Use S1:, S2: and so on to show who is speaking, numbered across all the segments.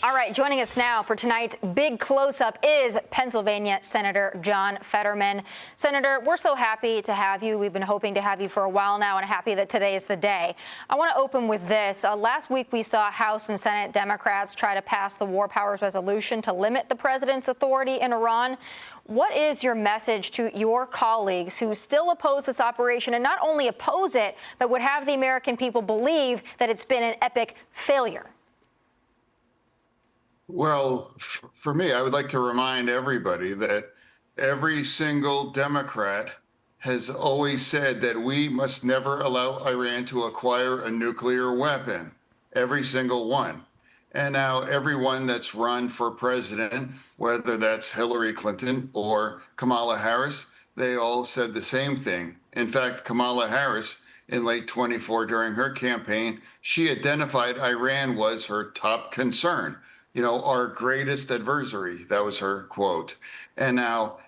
S1: All right, joining us now for tonight's big close-up is Pennsylvania Senator John Fetterman. Senator, we're so happy to have you. We've been hoping to have you for a while now and happy that today is the day. I want to open with this. Last week, we saw House and Senate Democrats try to pass the War Powers Resolution to limit the president's authority in Iran. What is your message to your colleagues who still oppose this operation and not only oppose it, but would have the American people believe that it's been an epic failure?
S2: Well, for me, I would like to remind everybody that every single Democrat has always said that we must never allow Iran to acquire a nuclear weapon. Every single one. And now everyone that's run for president, whether that's Hillary Clinton or Kamala Harris, they all said the same thing. In fact, Kamala Harris, in late 24 during her campaign, she identified Iran was her top concern. You know, our greatest adversary. That was her quote. And now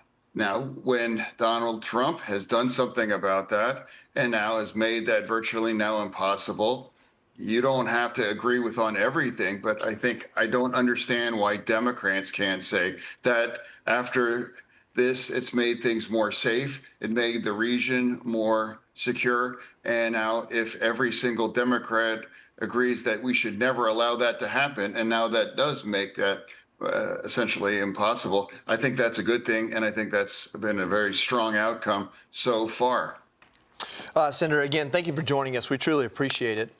S2: when Donald Trump has done something about that and now has made that virtually now impossible, you don't have to agree with on everything, but I don't understand why Democrats can't say that after this, it's made things more safe. It made the region more secure. And now if every single Democrat agrees that we should never allow that to happen, and now that does make that essentially impossible, I think that's a good thing, and I think that's been a very strong outcome so far.
S3: Senator, again, thank you for joining us. We truly appreciate it.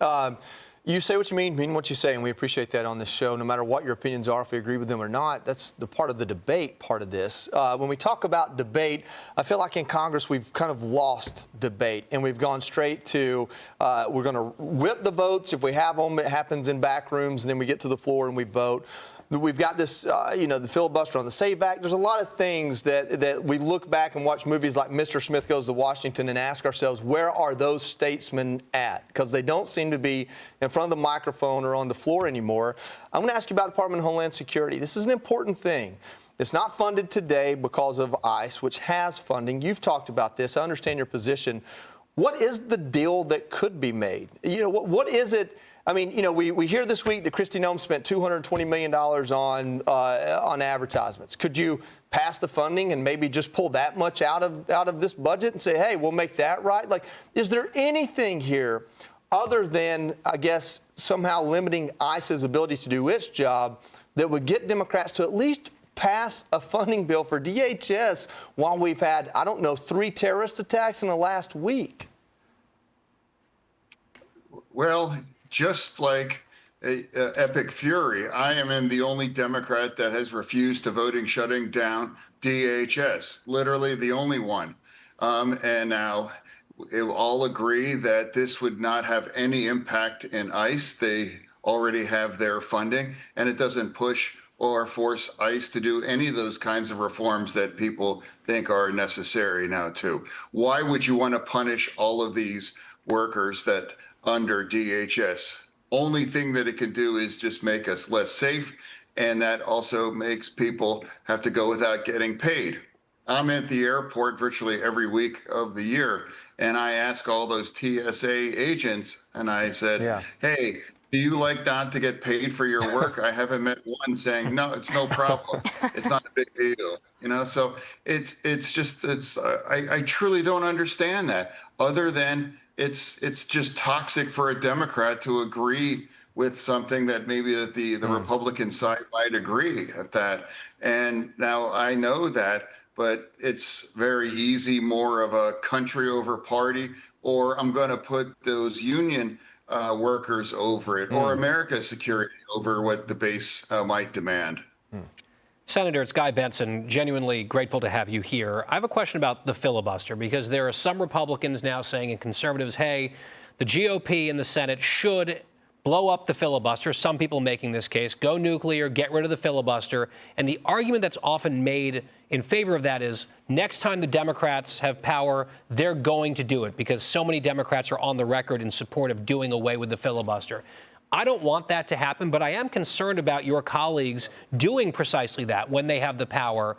S3: You say what you mean what you say, and we appreciate that on this show. No matter what your opinions are, if we agree with them or not, that's the part of the debate part of this. When we talk about debate, I feel like in Congress we've kind of lost debate, and we've gone straight to we're going to whip the votes. If we have them, it happens in back rooms, and then we get to the floor and we vote. We've got this, the filibuster on the SAVE Act. There's a lot of things that we look back and watch movies like Mr. Smith Goes to Washington and ask ourselves, where are those statesmen at? Because they don't seem to be in front of the microphone or on the floor anymore. I'm going to ask you about the Department of Homeland Security. This is an important thing. It's not funded today because of ICE, which has funding. You've talked about this. I understand your position. What is the deal that could be made? What is it? I mean, we hear this week that Kristi Noem spent $220 million on advertisements. Could you pass the funding and maybe just pull that much out of this budget and say, hey, we'll make that right? Like, is there anything here other than, I guess, somehow limiting ICE's ability to do its job that would get Democrats to at least pass a funding bill for DHS while we've had, 3 terrorist attacks in the last week?
S2: Well, just like epic fury, I am the only Democrat that has refused to vote in shutting down DHS, literally the only one. And now it will all agree that this would not have any impact in ICE. They already have their funding, and it doesn't push or force ICE to do any of those kinds of reforms that people think are necessary now too. Why would you want to punish all of these workers that under DHS? Only thing that it can do is just make us less safe, and that also makes people have to go without getting paid. I'm at the airport virtually every week of the year, and I ask all those TSA agents, and I said, hey, do you like not to get paid for your work? I haven't met one saying, no, it's no problem. It's not a big deal. So I truly don't understand that, other than it's just toxic for a Democrat to agree with something that maybe that the Republican side might agree with that. And now I know that, but it's very easy, more of a country over party, or I'm going to put those union workers over it, or America's security over what the base might demand.
S4: Senator, it's Guy Benson. Genuinely grateful to have you here. I have a question about the filibuster, because there are some Republicans now saying, and conservatives, hey, the GOP in the Senate should blow up the filibuster. Some people making this case, go nuclear, get rid of the filibuster. And the argument that's often made in favor of that is next time the Democrats have power, they're going to do it, because so many Democrats are on the record in support of doing away with the filibuster. I don't want that to happen, but I am concerned about your colleagues doing precisely that when they have the power.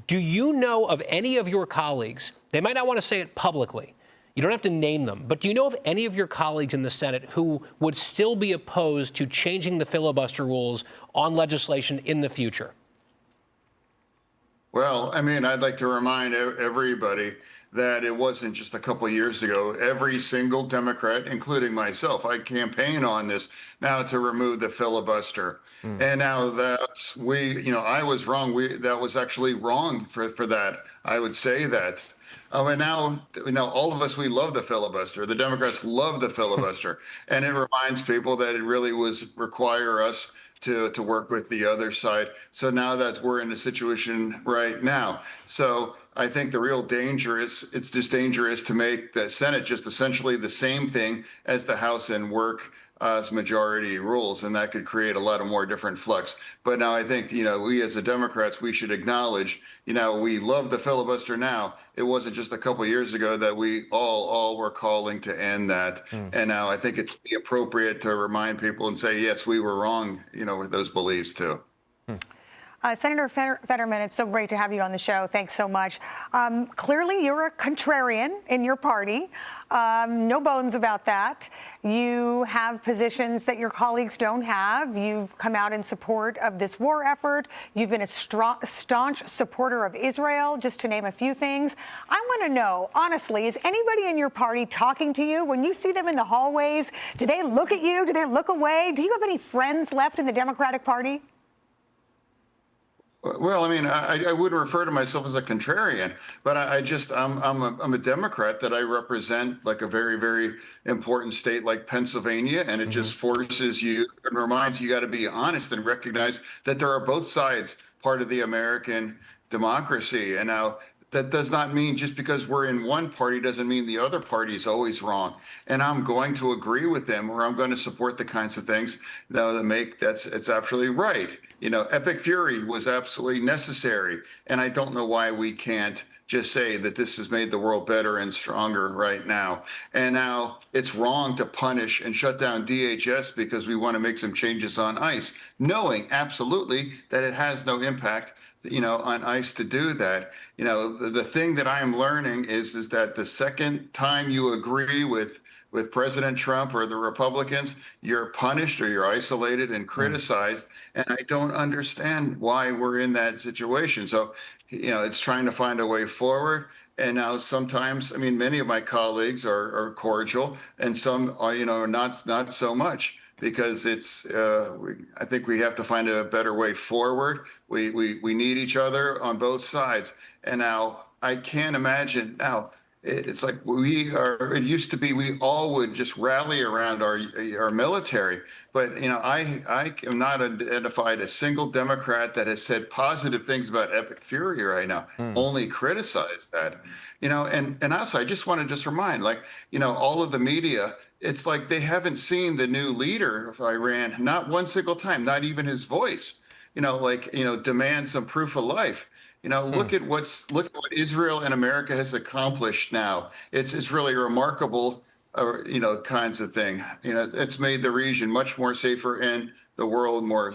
S4: Do you know of any of your colleagues, they might not want to say it publicly, You don't have to name them, but do you know of any of your colleagues in the Senate who would still be opposed to changing the filibuster rules on legislation in the future?
S2: Well, I mean, I'd like to remind everybody that it wasn't just a couple of years ago. Every single Democrat, including myself, I campaign on this now to remove the filibuster. And now I was wrong. That was actually wrong for that. I would say that. And now, all of us, we love the filibuster. The Democrats love the filibuster. And it reminds people that it really was require us to work with the other side. So now that we're in a situation right now. So I think the real danger is it's just dangerous to make the Senate just essentially the same thing as the House and work as majority rules, and that could create a lot of more different flux. But now I think, we as the Democrats, we should acknowledge, we love the filibuster now. It wasn't just a couple of years ago that we all were calling to end that. And now I think it's appropriate to remind people and say, yes, we were wrong, with those beliefs too.
S5: Senator Fetterman, it's so great to have you on the show. Thanks so much. Clearly, you're a contrarian in your party. No bones about that. You have positions that your colleagues don't have. You've come out in support of this war effort. You've been a staunch supporter of Israel, just to name a few things. I want to know, honestly, is anybody in your party talking to you? When you see them in the hallways, do they look at you? Do they look away? Do you have any friends left in the Democratic Party?
S2: Well, I mean, I wouldn't refer to myself as a contrarian, but I'm a Democrat that I represent like a very, very important state like Pennsylvania, and it just forces you and reminds you got to be honest and recognize that there are both sides part of the American democracy. And now that does not mean just because we're in one party doesn't mean the other party is always wrong. And I'm going to agree with them, or I'm going to support the kinds of things it's absolutely right. Epic fury was absolutely necessary. And I don't know why we can't just say that this has made the world better and stronger right now. And now it's wrong to punish and shut down DHS because we want to make some changes on ICE, knowing absolutely that it has no impact on ICE to do that. The thing that I am learning is that the second time you agree with President Trump or the Republicans, you're punished or you're isolated and criticized. And I don't understand why we're in that situation. So, it's trying to find a way forward. And now sometimes, many of my colleagues are cordial and some are, not so much. Because I think we have to find a better way forward. We need each other on both sides. And now I can't imagine now. It's like it used to be we all would just rally around our military. But, I am not identified a single Democrat that has said positive things about epic fury right now, only criticized that, and also I just want to remind, all of the media, it's like they haven't seen the new leader of Iran, not one single time, not even his voice, demand some proof of life. Look at what Israel and America has accomplished now. It's really remarkable, kinds of thing. It's made the region much more safer and the world more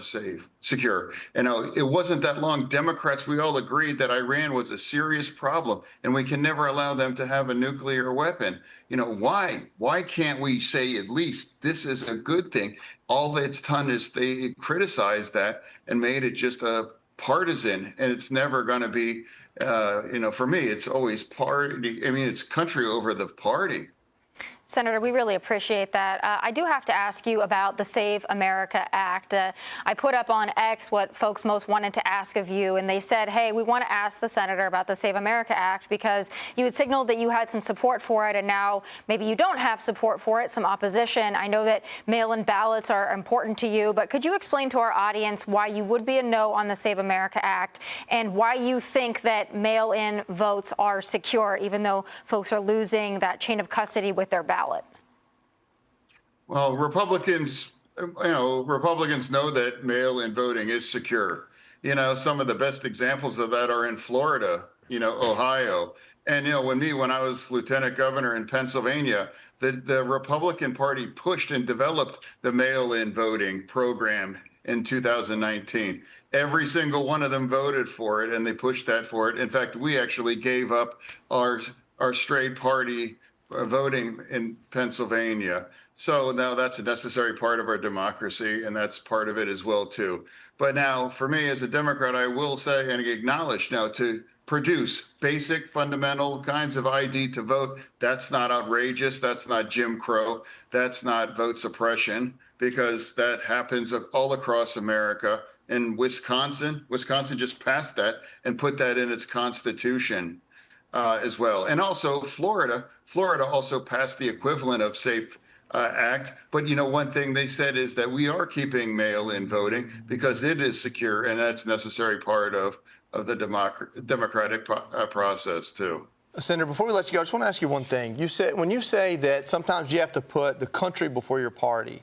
S2: secure. It wasn't that long. Democrats, we all agreed that Iran was a serious problem and we can never allow them to have a nuclear weapon. Why can't we say at least this is a good thing? All that's done is they criticized that and made it just a partisan, and it's never going to be, for me, it's always party. It's country over the party.
S1: Senator, we really appreciate that. I do have to ask you about the Save America Act. I put up on X what folks most wanted to ask of you, and they said, hey, we want to ask the senator about the Save America Act because you had signaled that you had some support for it, and now maybe you don't have support for it, some opposition. I know that mail-in ballots are important to you, but could you explain to our audience why you would be a no on the Save America Act and why you think that mail-in votes are secure, even though folks are losing that chain of custody with their ballot?
S2: Well, Republicans know that mail-in voting is secure. Some of the best examples of that are in Florida, Ohio. And, when I was lieutenant governor in Pennsylvania, the Republican Party pushed and developed the mail-in voting program in 2019. Every single one of them voted for it, and they pushed that for it. In fact, we actually gave up our straight party voting in Pennsylvania. So now that's a necessary part of our democracy, and that's part of it as well, too. But now, for me as a Democrat, I will say and acknowledge now to produce basic fundamental kinds of ID to vote. That's not outrageous. That's not Jim Crow. That's not vote suppression, because that happens all across America. In Wisconsin just passed that and put that in its constitution as well. And also Florida also passed the equivalent of SAFE Act. But one thing they said is that we are keeping mail-in voting because it is secure, and that's a necessary part of the democratic process too.
S3: Senator, before we let you go, I just want to ask you one thing. When you say that sometimes you have to put the country before your party,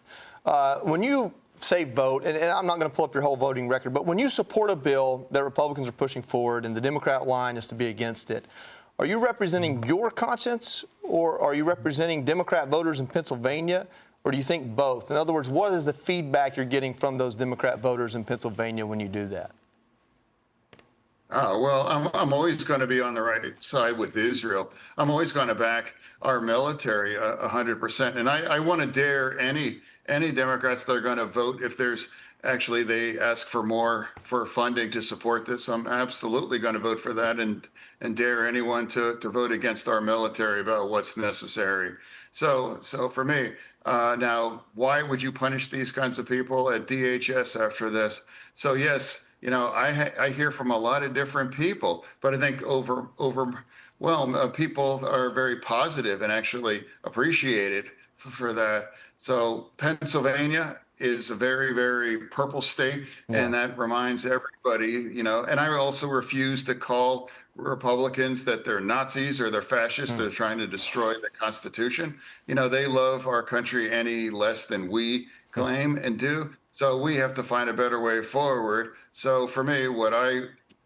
S3: when you say vote, and I'm not going to pull up your whole voting record, but when you support a bill that Republicans are pushing forward and the Democrat line is to be against it, are you representing your conscience, or are you representing Democrat voters in Pennsylvania, or do you think both? In other words, what is the feedback you're getting from those Democrat voters in Pennsylvania when you do that?
S2: Well, I'm always going to be on the right side with Israel. I'm always going to back our military 100%. And I want to dare any Democrats that are going to vote, if there's actually they ask for more for funding to support this, I'm absolutely going to vote for that, and dare anyone to vote against our military about what's necessary. So for me, now, why would you punish these kinds of people at DHS after this? So yes, I hear from a lot of different people, but I think people are very positive and actually appreciate it for that. So Pennsylvania is a very, very purple state, and that reminds everybody, and I also refuse to call Republicans that they're Nazis or they're fascists. They're trying to destroy the Constitution. They love our country any less than we claim and do. So we have to find a better way forward. So for me,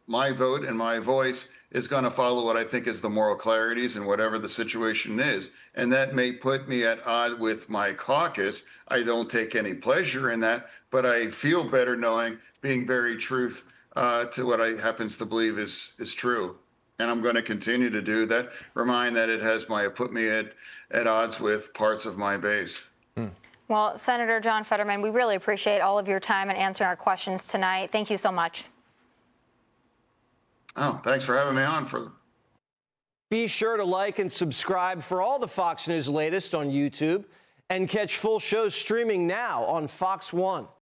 S2: my vote and my voice is going to follow what I think is the moral clarities and whatever the situation is. And that may put me at odds with my caucus. I don't take any pleasure in that, but I feel better knowing, being very truth to what I happens to believe is true. And I'm going to continue to do that. Remind that it has put me at odds with parts of my base.
S1: Well, Senator John Fetterman, we really appreciate all of your time and answering our questions tonight. Thank you so much.
S2: Oh, thanks for having me on.
S6: Be sure to like and subscribe for all the Fox News latest on YouTube, and catch full shows streaming now on Fox One.